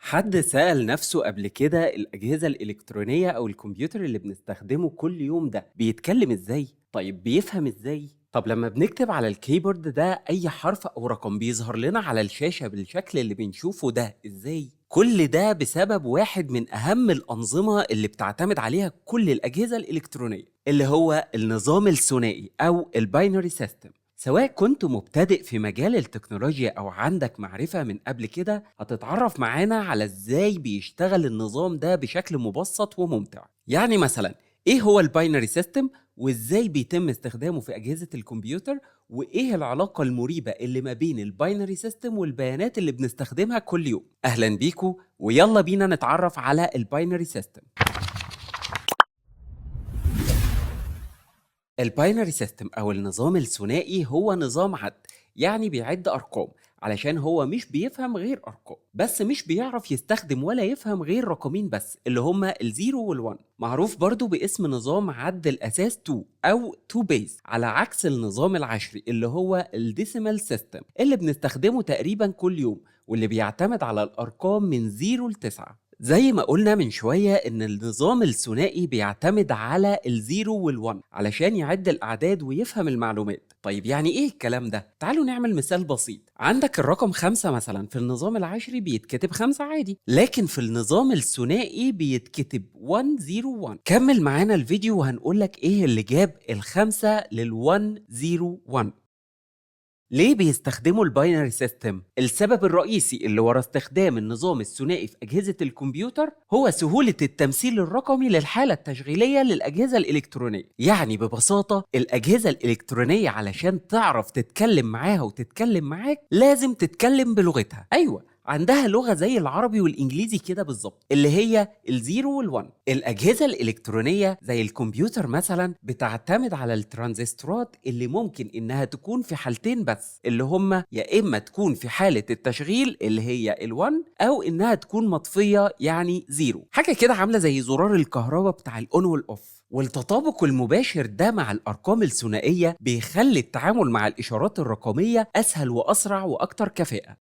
حد سأل نفسه قبل كده الأجهزة الإلكترونية أو الكمبيوتر اللي بنستخدمه كل يوم ده بيتكلم إزاي؟ طيب بيفهم إزاي؟ طب لما بنكتب على الكيبورد ده أي حرف أو رقم بيظهر لنا على الشاشة بالشكل اللي بنشوفه ده إزاي؟ كل ده بسبب واحد من أهم الأنظمة اللي بتعتمد عليها كل الأجهزة الإلكترونية اللي هو النظام الثنائي أو الباينري سيستم. سواء كنت مبتدئ في مجال التكنولوجيا أو عندك معرفة من قبل كده هتتعرف معانا على إزاي بيشتغل النظام ده بشكل مبسط وممتع. يعني مثلا إيه هو الباينري سيستم وإزاي بيتم استخدامه في أجهزة الكمبيوتر وإيه العلاقة المريبة اللي ما بين الباينري سيستم والبيانات اللي بنستخدمها كل يوم. أهلا بيكو ويلا بينا نتعرف على الباينري سيستم. الباينري سيستم أو النظام الثنائي هو نظام عد، يعني بيعد أرقام علشان هو مش بيفهم غير أرقام، بس مش بيعرف يستخدم ولا يفهم غير رقمين بس اللي هما الزيرو والوان. معروف برضو باسم نظام عد الأساس 2 أو 2 بيز، على عكس النظام العشري اللي هو الديسيمال سيستم اللي بنستخدمه تقريبا كل يوم واللي بيعتمد على الأرقام من 0 ل 9. زي ما قلنا من شوية إن النظام الثنائي بيعتمد على الزيرو والون علشان يعد الأعداد ويفهم المعلومات. طيب يعني إيه الكلام ده؟ تعالوا نعمل مثال بسيط. عندك الرقم 5 مثلا في النظام العشري بيتكتب 5 عادي، لكن في النظام الثنائي بيتكتب 101. كمل معانا الفيديو وهنقولك إيه اللي جاب الخمسة لل101. ليه بيستخدموا الباينري سيستم؟ السبب الرئيسي اللي ورا استخدام النظام الثنائي في أجهزة الكمبيوتر هو سهولة التمثيل الرقمي للحالة التشغيلية للأجهزة الإلكترونية. يعني ببساطة الأجهزة الإلكترونية علشان تعرف تتكلم معاها وتتكلم معاك لازم تتكلم بلغتها. أيوة، عندها لغة زي العربي والإنجليزي كده بالظبط اللي هي الزيرو والون. الأجهزة الإلكترونية زي الكمبيوتر مثلا بتعتمد على الترانزستورات اللي ممكن إنها تكون في حالتين بس، اللي هما يا إما تكون في حالة التشغيل اللي هي الون أو إنها تكون مطفية يعني زيرو، حاجة كده عاملة زي زرار الكهرباء بتاع الأون والأوف. والتطابق المباشر ده مع الأرقام الثنائية بيخلي التعامل مع الإشارات الرقمية أسهل وأسرع وأكتر كفاءة.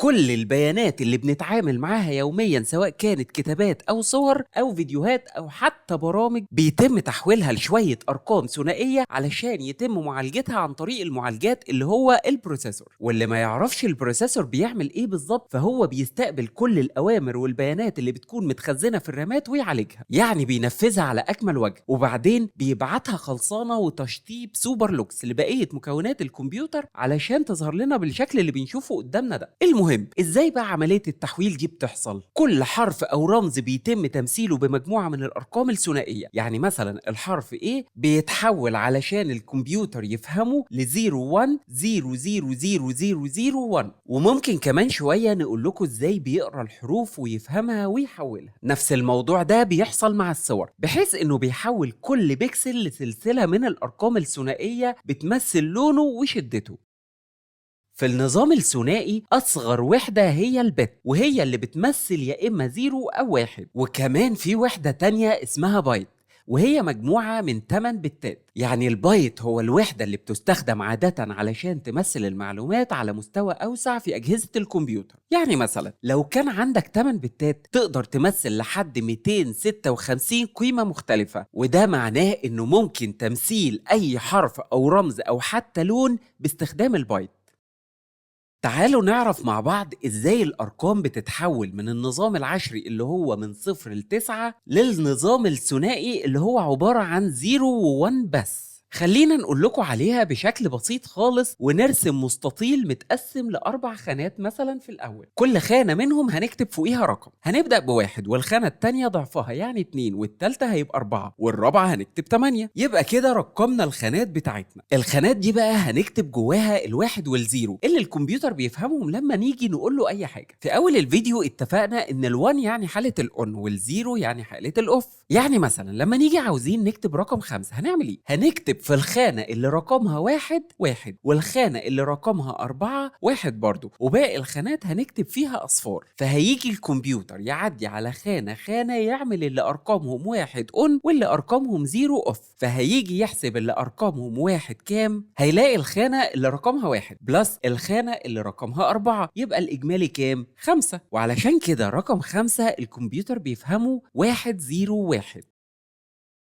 كل البيانات اللي بنتعامل معاها يوميا سواء كانت كتابات أو صور أو فيديوهات أو حتى برامج بيتم تحويلها لشوية أرقام ثنائية علشان يتم معالجتها عن طريق المعالجات اللي هو البروسيسور. واللي ما يعرفش البروسيسور بيعمل إيه بالظبط فهو بيستقبل كل الأوامر والبيانات اللي بتكون متخزنة في الرامات ويعالجها، يعني بينفذها على أكمل وجه وبعدين بيبعتها خلصانة وتشطيب سوبر لوكس لبقية مكونات الكمبيوتر علشان تظهر لنا بالشكل اللي بنشوفه قدامنا ده. المهم ازاي بقى عملية التحويل دي بتحصل؟ كل حرف او رمز بيتم تمثيله بمجموعة من الارقام الثنائية. يعني مثلا الحرف A بيتحول علشان الكمبيوتر يفهمه ل 01 000001. وممكن كمان شوية نقول لكم ازاي بيقرا الحروف ويفهمها ويحولها. نفس الموضوع ده بيحصل مع الصور، بحيث انه بيحول كل بيكسل لسلسلة من الارقام الثنائية بتمثل لونه وشدته. في النظام الثنائي أصغر وحدة هي البت، وهي اللي بتمثل يا إما 0 أو 1. وكمان في وحدة تانية اسمها بايت، وهي مجموعة من 8 بتات. يعني البايت هو الوحدة اللي بتستخدم عادة علشان تمثل المعلومات على مستوى أوسع في أجهزة الكمبيوتر. يعني مثلا لو كان عندك 8 بتات تقدر تمثل لحد 256 قيمة مختلفة، وده معناه إنه ممكن تمثيل أي حرف أو رمز أو حتى لون باستخدام البايت. تعالوا نعرف مع بعض ازاي الارقام بتتحول من النظام العشري اللي هو من 0 ل 9 للنظام الثنائي اللي هو عبارة عن 0 و 1 بس. خلينا نقول لكم عليها بشكل بسيط خالص ونرسم مستطيل متقسم ل4 خانات. مثلا في الأول كل خانة منهم هنكتب فوقيها رقم. هنبدأ ب1 والخانة التانية ضعفها يعني 2 والتالتة هيبقى 4 والرابعة هنكتب 8. يبقى كده رقمنا الخانات بتاعتنا. الخانات دي بقى هنكتب جواها الواحد والزيرو اللي الكمبيوتر بيفهمهم لما نيجي نقول له أي حاجة. في أول الفيديو اتفقنا إن ال1 يعني حالة الأون والزيرو يعني حالة الأوف. يعني مثلا لما نيجي عاوزين نكتب رقم 5 هنعمل إيه؟ هنكتب في الخانة اللي رقمها 1 1 والخانة اللي رقمها 4 1 برضو، وباقي الخانات هنكتب فيها أصفار. فهيجي الكمبيوتر يعدي على خانة خانة يعمل اللي أرقامهم 1 أون واللي أرقامهم 0 أوف. فهيجي يحسب اللي أرقامهم 1 كام، هيلاقي الخانة اللي رقمها 1 بلس الخانة اللي رقمها 4، يبقى الإجمالي كام؟ 5. وعلشان كده رقم 5 الكمبيوتر بيفهمه 1 0 1.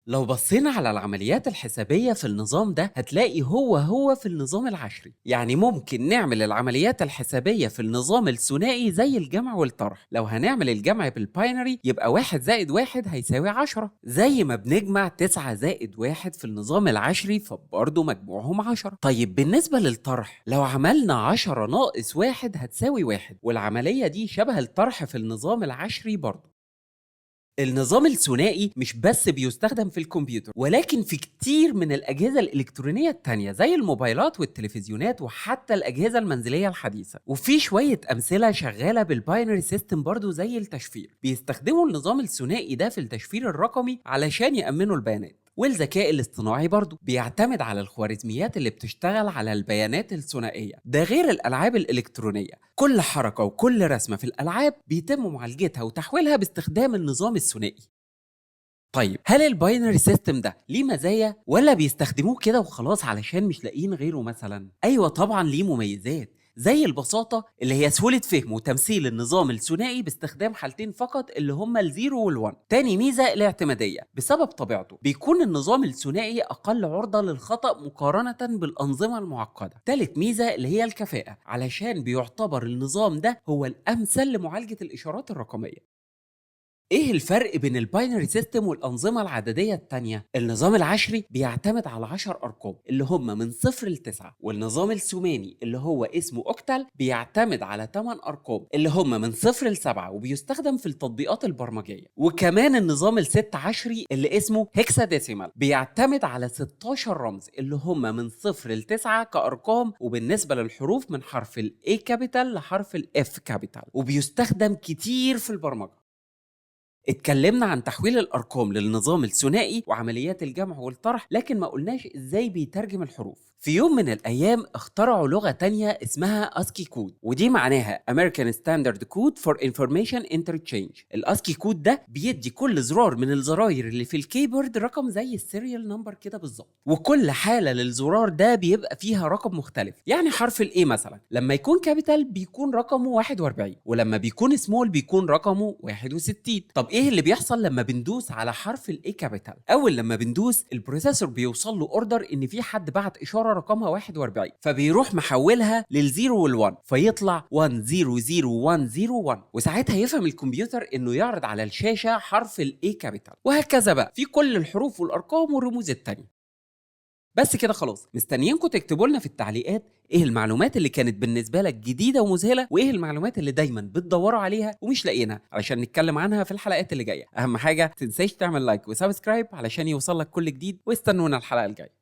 لو بصينا على العمليات الحسابية في النظام ده هتلاقي هو في النظام العشري. يعني ممكن نعمل العمليات الحسابية في النظام الثنائي زي الجمع والطرح. لو هنعمل الجمع بالباينري يبقى 1 زائد 1 هيساوي 10، زي ما بنجمع 9 زائد 1 في النظام العشري فبرضه مجموعهم 10. طيب بالنسبة للطرح، لو عملنا 10 ناقص 1 هتساوي 1، والعملية دي شبه الطرح في النظام العشري برضه. النظام الثنائي مش بس بيستخدم في الكمبيوتر، ولكن في كتير من الأجهزة الإلكترونية التانية زي الموبايلات والتلفزيونات وحتى الأجهزة المنزلية الحديثة. وفي شوية أمثلة شغالة بالباينري سيستم برضو زي التشفير. بيستخدموا النظام الثنائي ده في التشفير الرقمي علشان يأمنوا البيانات. والذكاء الاصطناعي برضو بيعتمد على الخوارزميات اللي بتشتغل على البيانات الثنائية. ده غير الألعاب الإلكترونية، كل حركة وكل رسمة في الألعاب بيتم معالجتها وتحويلها باستخدام النظام الثنائي. طيب هل الباينري سيستم ده ليه مزايا ولا بيستخدموه كده وخلاص علشان مش لاقيين غيره مثلا؟ ايوه طبعا ليه مميزات، زي البساطة اللي هي سهولة فهم وتمثيل النظام الثنائي باستخدام حالتين فقط اللي هما الزيرو والوان. تاني ميزة الاعتمادية، بسبب طبيعته بيكون النظام الثنائي أقل عرضة للخطأ مقارنة بالأنظمة المعقدة. تالت ميزة اللي هي الكفاءة، علشان بيعتبر النظام ده هو الأمثل لمعالجة الإشارات الرقمية. ايه الفرق بين الباينري سيستم والانظمه العدديه التانية؟ النظام العشري بيعتمد على 10 ارقام اللي هم من 0 ل 9، والنظام الثماني اللي هو اسمه اوكتال بيعتمد على 8 ارقام اللي هم من 0 ل 7 وبيستخدم في التطبيقات البرمجيه. وكمان النظام الست عشري اللي اسمه هيكساديسيمال بيعتمد على 16 رمز اللي هم من 0 ل 9 كارقام، وبالنسبه للحروف من حرف الاي كابيتال لحرف الاف كابيتال، وبيستخدم كتير في البرمجه. اتكلمنا عن تحويل الأرقام للنظام الثنائي وعمليات الجمع والطرح، لكن ما قلناش ازاي بيترجم الحروف. في يوم من الأيام اخترعوا لغة تانية اسمها ASCII كود، ودي معناها American Standard Code for Information Interchange. الASCII كود ده بيدي كل زرار من الزراير اللي في الكيبورد رقم زي السيريال نمبر كده بالظبط، وكل حالة للزرار ده بيبقى فيها رقم مختلف. يعني حرف الA مثلا لما يكون كابيتال بيكون رقمه 41، ولما بيكون سمول بيكون رقمه 61. طب ايه اللي بيحصل لما بندوس على حرف الاي كابيتال؟ اول لما بندوس البروسيسور بيوصل له اوردر ان في حد بعت اشاره رقمها 41، فبيروح محولها للزيرو والوان فيطلع 100101، وساعتها يفهم الكمبيوتر انه يعرض على الشاشه حرف الاي كابيتال. وهكذا بقى في كل الحروف والارقام والرموز التانية. بس كده خلاص، مستنيينكم تكتبوا لنا في التعليقات ايه المعلومات اللي كانت بالنسبه لك جديده ومذهله، وايه المعلومات اللي دايما بتدوروا عليها ومش لاقيينها، علشان نتكلم عنها في الحلقات اللي جايه. اهم حاجه تنساش تعمل لايك وسبسكرايب علشان يوصلك كل جديد، واستنونا الحلقه الجايه.